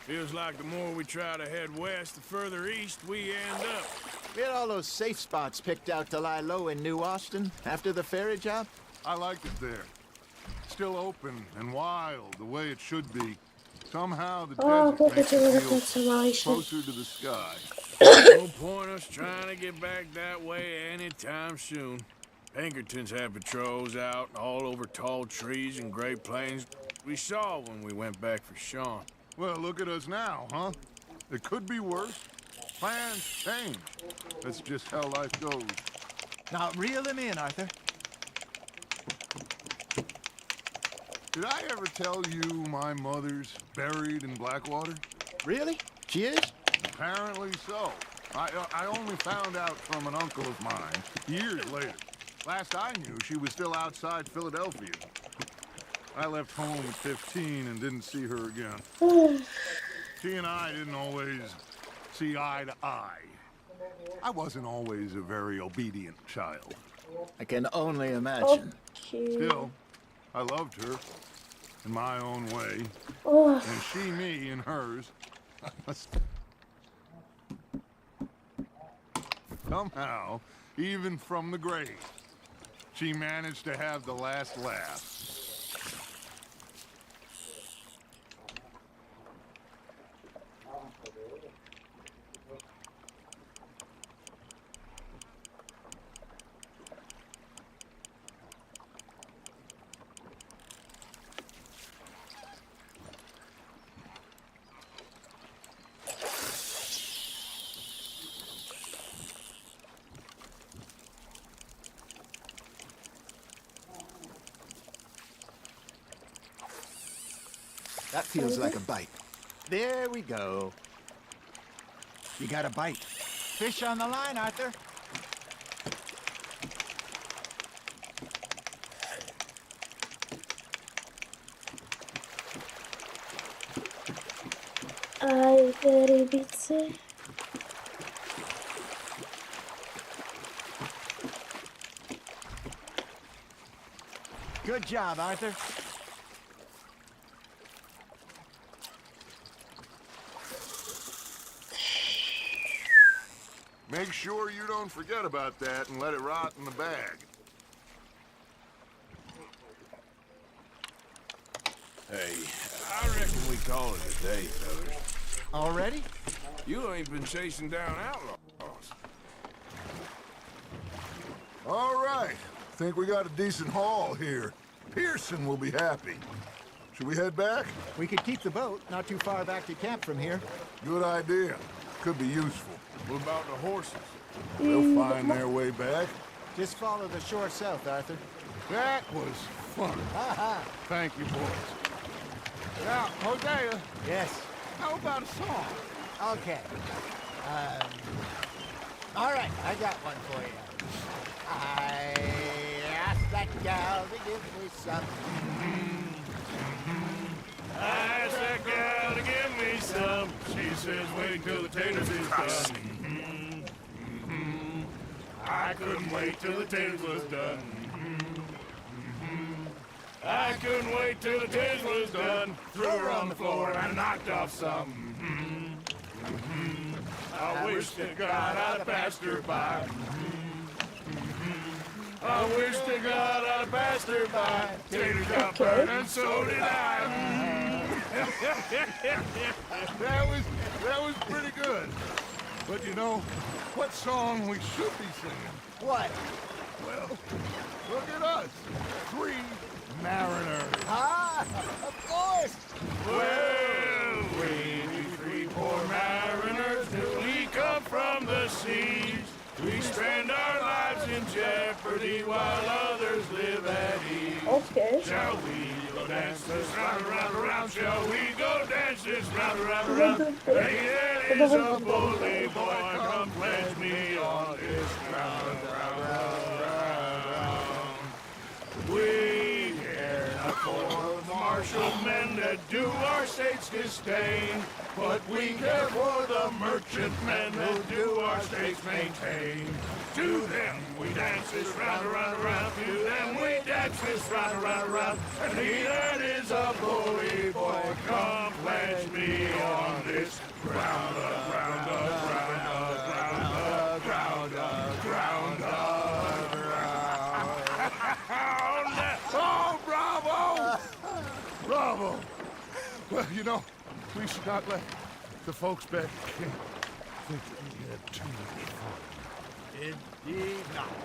Feels like the more we try to head west, the further east we end up. We had all those safe spots picked out to lie low in New Austin after the ferry job. I liked it there. Still open and wild, the way it should be. Somehow the Oh, desert makes popatrzymy it feel rekonstruować. closer to the sky. No point us trying to get back that way anytime soon. Pinkertons had patrols out all over tall trees and Great Plains. We saw when we went back for Sean. Well, look at us now, huh? It could be worse. Plans change. That's just how life goes. Now, reel him in, Arthur. Did I ever tell you my mother's buried in Blackwater? Really? She is? Apparently so. I only found out from an uncle of mine years later. Last I knew, she was still outside Philadelphia. I left home at 15 and didn't see her again. She and I didn't always see eye to eye. I wasn't always a very obedient child. I can only imagine. Okay. Still, I loved her in my own way, Oh, and she me in hers. Somehow, even from the grave, she managed to have the last laugh. That feels like a bite. There we go. You got a bite. Fish on the line, Arthur. Ajde, ribice. Good job, Arthur. Make sure you don't forget about that and let it rot in the bag. Hey, I reckon we call it a day, fellas. Already? You ain't been chasing down outlaws. All right. Think we got a decent haul here. Pearson will be happy. Should we head back? We could keep the boat not too far back to camp from here. Good idea. Could be useful. What about the horses? They'll find their way back. Just follow the shore south, Arthur. That was fun. Thank you, boys. Now, Hosea, Yes. how about a song? Okay. All right, I got one for you. I asked that gal to give me some. I asked that gal to give me some. She says, wait till the taters is done. I couldn't wait till the taters was done. I couldn't wait till the taters was done. Threw her on the floor and knocked off some. I wish to God I'd passed her by. I wish to God I'd passed her by. Taters got burned and so did I. that was pretty good. But you know, what song we should be singing? What? Well, look at us. 3 mariners. Ah, of course. Well, we 3 poor mariners, newly come from the seas. We spend our lives in jeopardy while others live at ease. Okay. Shall we go dance this round, around, around? Shall we go dance this round, around, around? Hey, there is a bully boy, come pledge me on this ground, round. We care not for the martial men that do our state's disdain, but we care for the merchantmen that do our states maintain. To them we dance this round, around, around. To them we dance this round, around, around. And he that is a bully boy, come pledge me on this ground, ground, ground, ground, ground, ground, ground. Oh, bravo! Bravo! Well, you know, we should not let the folks back at camp think that we had too much fun. Indeed not.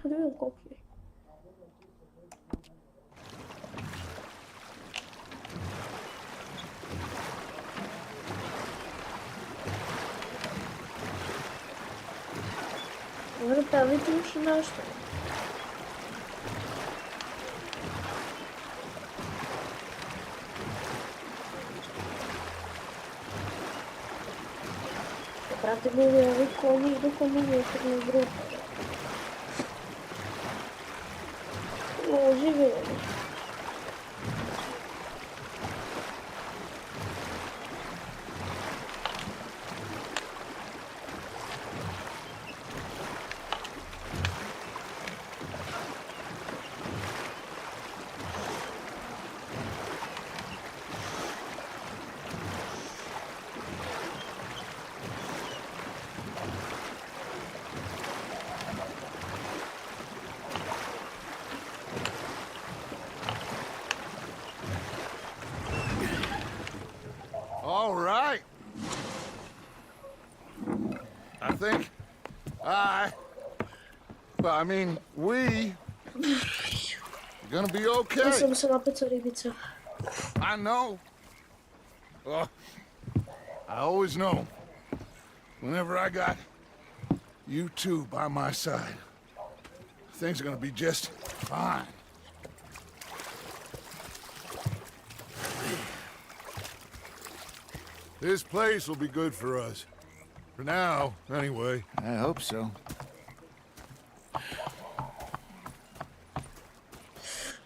Čujem koplje. Vrta, vidiš nešto? Brate, bili ovi konji, dok on nije crno grupa. O, živjeli. All right. I think we are gonna be okay. Ja sam se napecao ribica. I know. I always know. Whenever I got you two by my side, Things are gonna be just fine. This place will be good for us. For now, anyway. I hope so.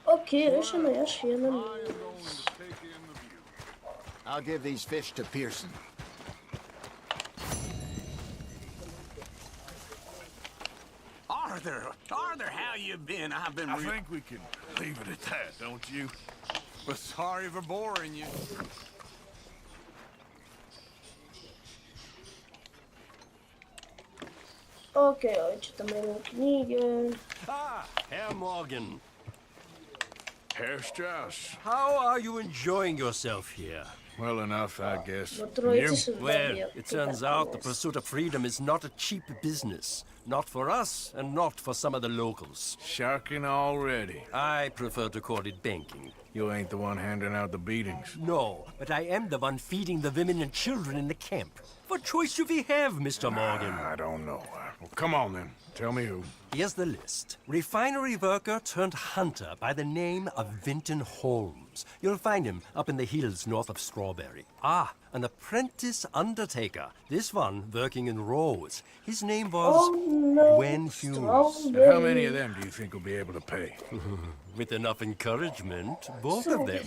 Okej, rešeno još jedan minus. I'll give these fish to Pearson. Arthur, how you been? I've been. I think we can leave it at that, don't you? But sorry for boring you. Okej, čitamo jednu knjige. Ah, Herr Morgan. Herr Strauss. How are you enjoying yourself here? Well enough, I guess. Trojici su Well, dobio it turns out the super pursuit of freedom is not a cheap business. Not for us, and not for some of the locals. Sharking already. I prefer to call it banking. You ain't the one handing out the beatings. No, but I am the one feeding the women and children in the camp. What choice do we have, Mr. Morgan? I don't know. Well, come on then. Tell me who. Here's the list. Refinery worker turned hunter by the name of Vinton Holmes. You'll find him up in the hills north of Strawberry. Ah, an apprentice undertaker. This one working in Rose. His name was Gwen Hughes. How many of them do you think will be able to pay? With enough encouragement, both of them.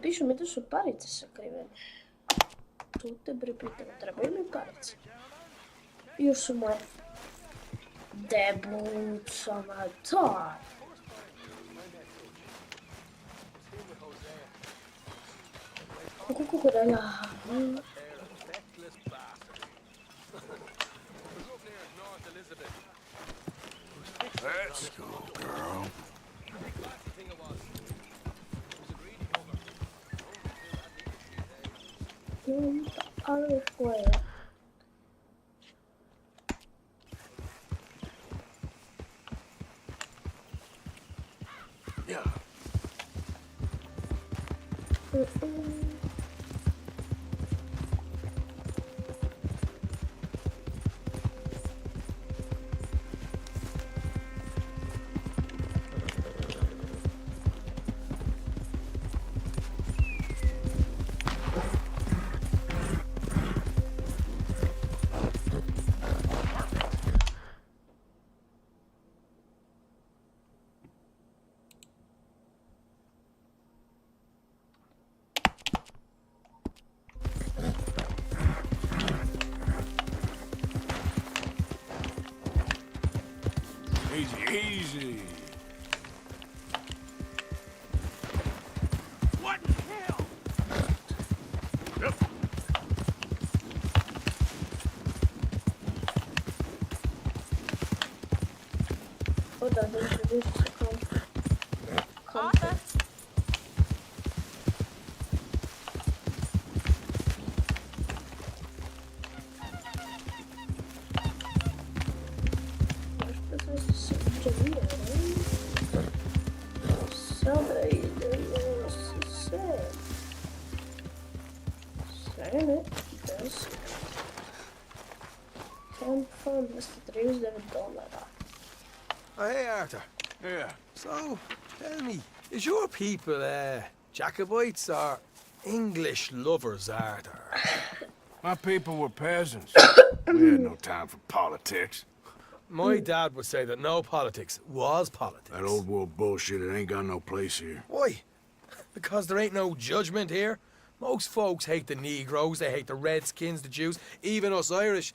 Pišu mi da su parice sakrivene. Tu te bre pitam, trebaju mi parice? Još su moje debucama, da. Kako da ja... Let's go, girl. Ale fuera. Yeah. Easy. What the hell? Yep. O da, da se kom. Oh, hey, Arthur. Yeah. So, tell me, is your people, Jacobites or English lovers, Arthur? My people were peasants. We had no time for politics. My dad would say that no politics was politics. That old world bullshit, it ain't got no place here. Why? Because there ain't no judgment here. Most folks hate the Negroes, they hate the Redskins, the Jews, even us Irish.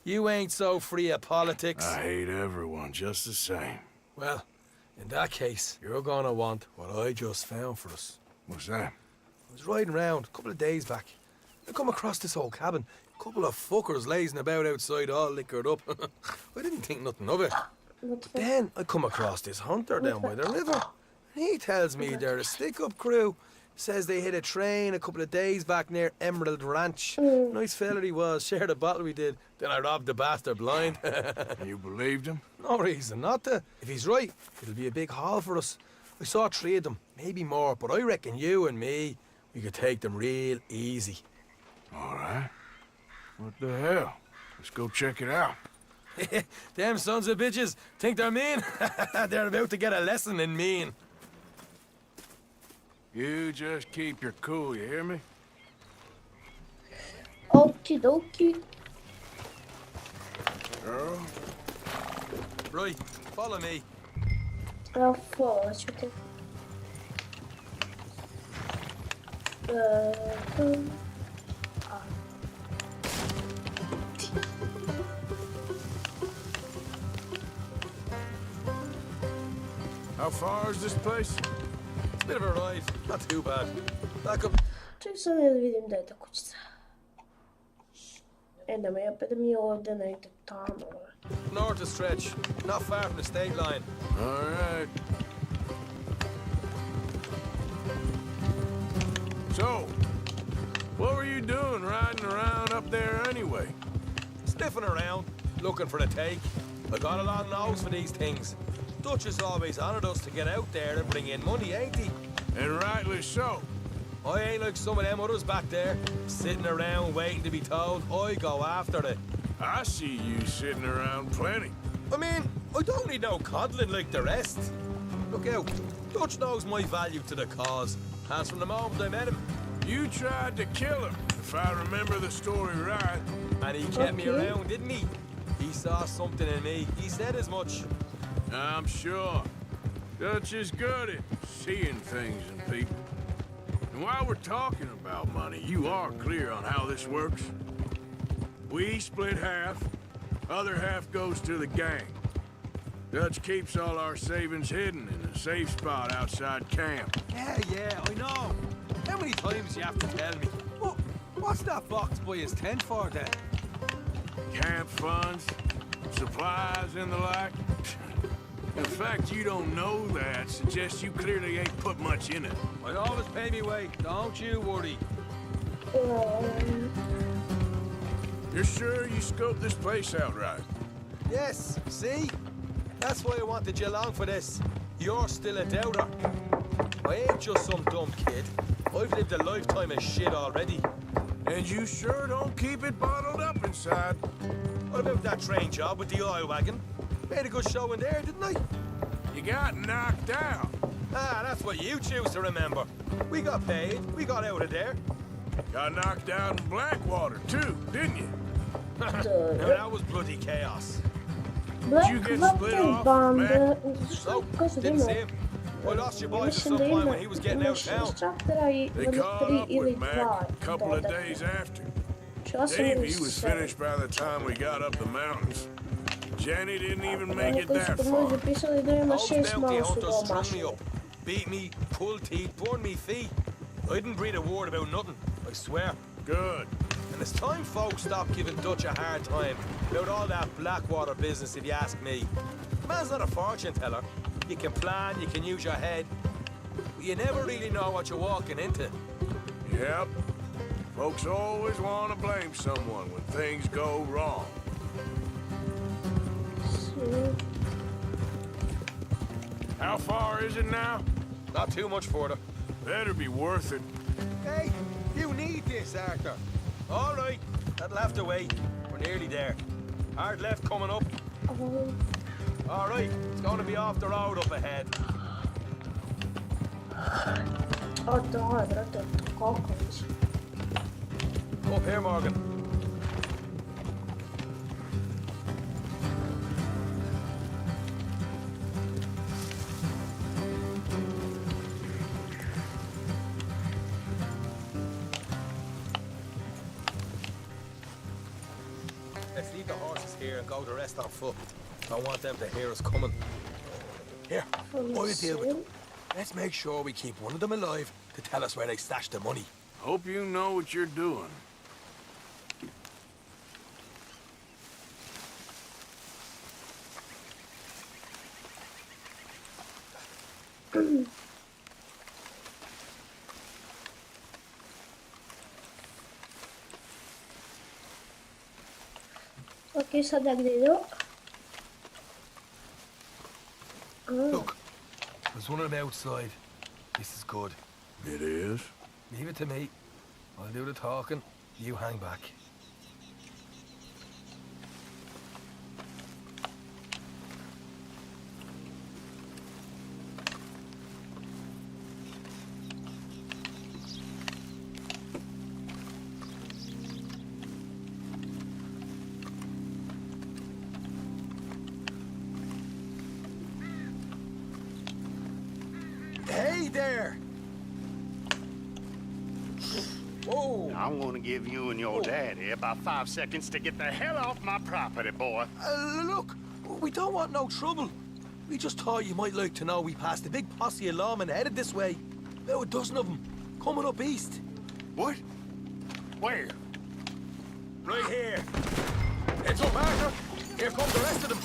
You ain't so free of politics. I hate everyone just the same. Well, in that case, you're gonna want what I just found for us. What's that? I was riding around a couple of days back. I come across this old cabin. A couple of fuckers lazing about outside all liquored up. I didn't think nothing of it. But then I come across this hunter down by the river. And he tells me they're a stick-up crew. Says they hit a train a couple of days back near Emerald Ranch. Nice fella he was, shared a bottle we did. Then I robbed the bastard blind. You believed him? No reason not to. If he's right, it'll be a big haul for us. I saw 3 of them, maybe more, but I reckon you and me, we could take them real easy. All right. What the hell? Let's go check it out. Them sons of bitches think they're mean. They're about to get a lesson in mean. You just keep your cool, you hear me? Okie dokie. Girl? Right, follow me. Ja, follow, čekaj. How far is this place? It's a bit of a ride, not too bad. Back up. Ček sam ja da vidim da je ta kućica. Da me opet da mi je ovdje negdje tamo. North to stretch, not far from the state line. All right. So, what were you doing riding around up there anyway? Sniffing around, looking for the take. I got a long nose for these things. Dutch has always honored us to get out there and bring in money, ain't he? And rightly so. I ain't like some of them others back there, sitting around waiting to be told. I go after it. I see you sitting around plenty. I mean, I don't need no coddling like the rest. Look out, Dutch knows my value to the cause. As from the moment I met him. You tried to kill him, if I remember the story right. And he kept me around, didn't he? He saw something in me. He said as much. I'm sure. Dutch is good at seeing things in people. And while we're talking about money, you are clear on how this works? We split half, other half goes to the gang. Dutch keeps all our savings hidden in a safe spot outside camp. Yeah, I know. How many times you have to tell me? What's that box by his tent for then? Camp funds, supplies and the like. The fact you don't know that suggests you clearly ain't put much in it. I always pay me way, don't you worry. You're sure you scoped this place out right? Yes, see? That's why I wanted you along for this. You're still a doubter. I ain't just some dumb kid. I've lived a lifetime of shit already. And you sure don't keep it bottled up inside. What about that train job with the oil wagon? Made a good show in there, didn't I? You got knocked out. Ah, that's what you choose to remember. We got paid, we got out of there. Got knocked out in Blackwater, too, didn't you? Now that was bloody chaos. Did you get split off, Mac? No, didn't see him. I lost your boys at some point when he was getting out of town. They caught up with Mac a couple of days after. Davey was finished by the time we got up the mountains. Jenny didn't even make it that far. Old bounty hunters strung me up, beat me, pulled teeth, burned me feet. I didn't breathe a word about nothing, I swear. Good. And it's time folks stop giving Dutch a hard time about all that Blackwater business, if you ask me. The man's not a fortune teller. You can plan, you can use your head, but you never really know what you're walking into. Yep. Folks always want to blame someone when things go wrong. How far is it now? Not too much further. Better be worth it. Hey, you need this, Arthur. All right, that'll have to wait. We're nearly there. Hard left coming up. All right, it's going to be off the road up ahead. Up here, Morgan. Let's leave the horses here and go the rest on foot. I want them to hear us coming. Here, I'll deal with them. Let's make sure we keep one of them alive to tell us where they stashed the money. Hope you know what you're doing. Ok, sada gdje idemo? Look, there's one of them outside. This is good. It is? Leave it to me. I'll do the talking. You hang back. Hey there! Whoa! I'm gonna give you and your daddy about 5 seconds to get the hell off my property, boy. Look, we don't want no trouble. We just thought you might like to know we passed a big posse of lawmen headed this way. About a dozen of them, coming up east. What? Where? Right here. Heads up, Arthur. Here come the rest of them.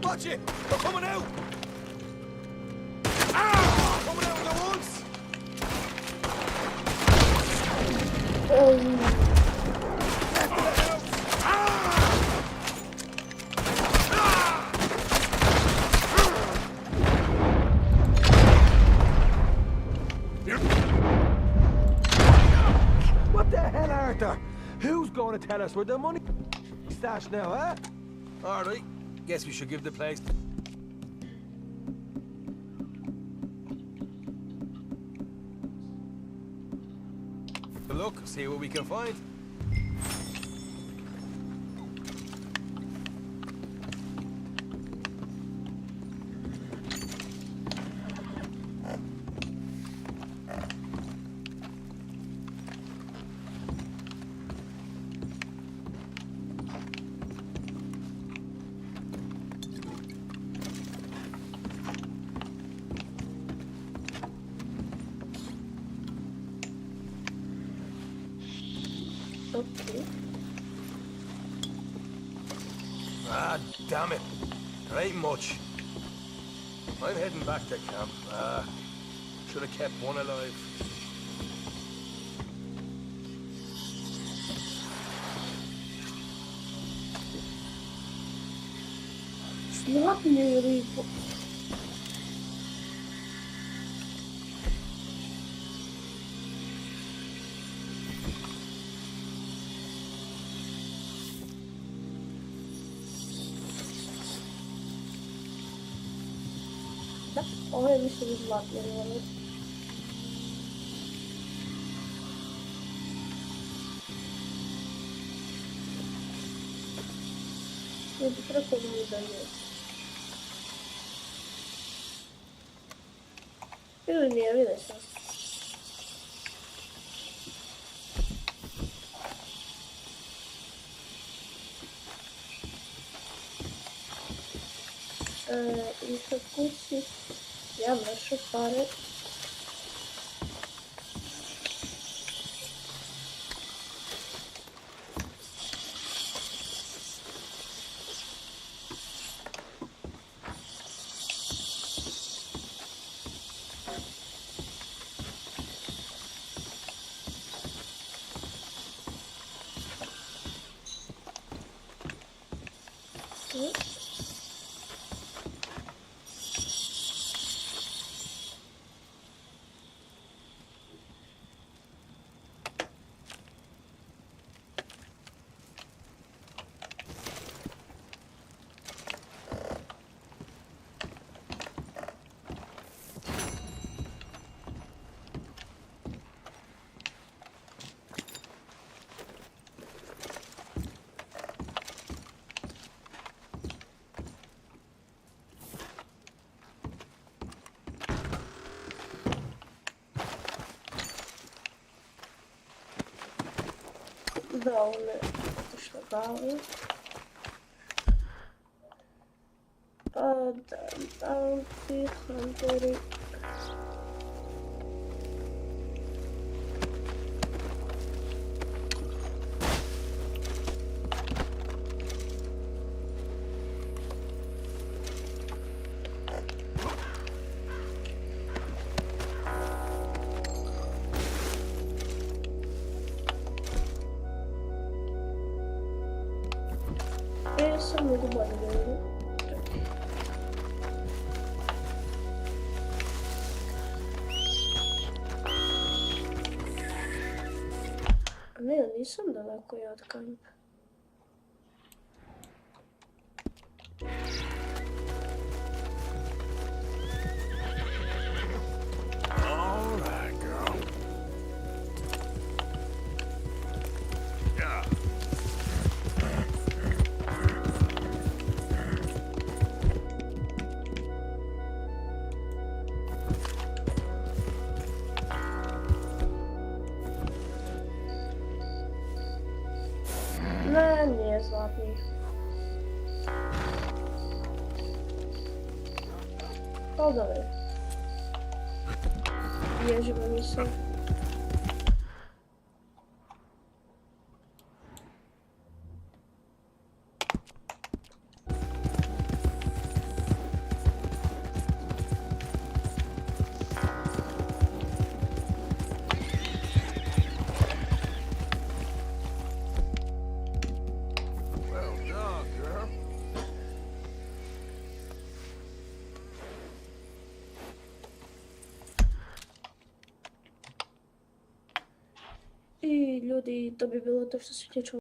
Watch it! They're coming out! Coming out at once! What the hell, Arthur? Who's going to tell us where the money stashed now, huh? All right. Guess we should give the place. Look, see what we can find. Okay. Ah, damn it. There ain't much. I'm heading back to camp. Should have kept one alive. What new Oraya bir sürü zlatları var. Ve bir kere kolumuzu dönüyoruz. Bir oynayabilirsin. Isso curte. Ja, lascio fare. Dole, что дали. Там хантери. sad mogu bolje da vidim. Ne, nisam daleko ja od kampa. All right, girl. Yeah. Ne, nije zlatni. Ali dobro. Ježivo nisam. Well done, girl. I ljudi, to bi bilo to što se tiče